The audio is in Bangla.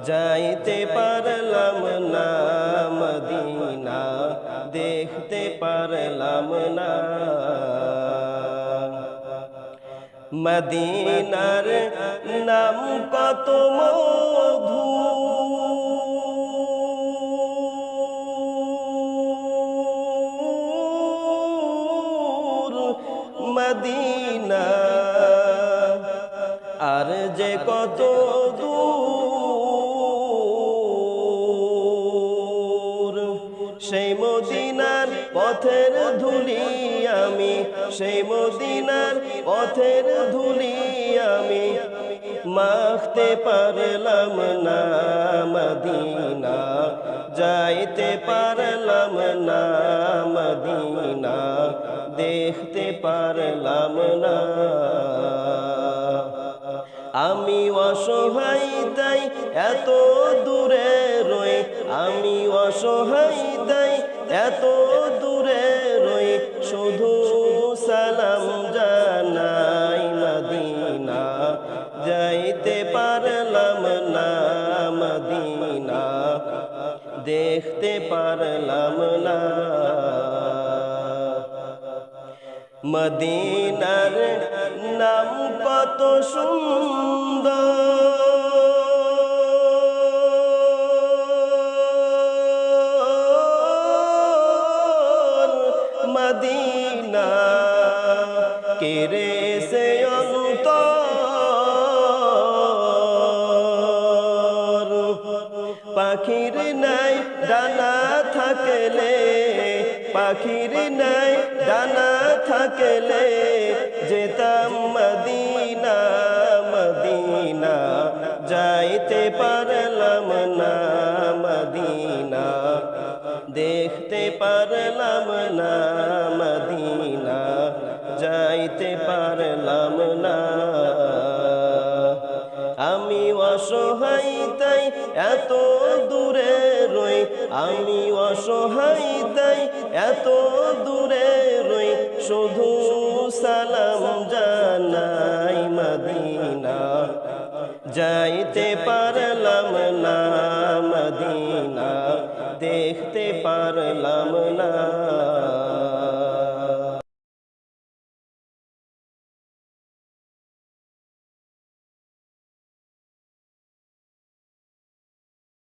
যাইতে পারলাম না মদিনা, দেখতে পারলাম না। মদিনার নাম কত মধু, মদিনা আর যে কত দূর। সেই মদিনার পথের ধুলি আমি, সেই মদিনার পথের ধুলি আমি মাখতে পারলাম না মদিনা, যাইতে পারলাম না মদিনা, দেখতে পারলাম না। আমি অসহায় তাই এত দূরে রই, আমি অসহায় তাই এত দূরে রই, শুধু সালাম জানাই মদিনা, যাইতে পারলাম না মদিনা, দেখতে পারলাম না। মদিনার নাম কত সুন্দর, মদিনা কেড়ে সে অন্তর। পাখির নাই ডানা থাকলে, পাখির নাই ডানা থাকলে যেতাম মদিনা, মদিনা যাইতে পারলাম না মদিনা, দেখতে পারলাম না মদিনা, যাইতে পারলাম না। আমি অসহায় তাই এত দূরে রই, আমি অসহায় তাই এত দূরে রই, শুধু সালাম জানাই মদিনা, যাইতে পারলাম না মদিনা, দেখতে পারলাম না।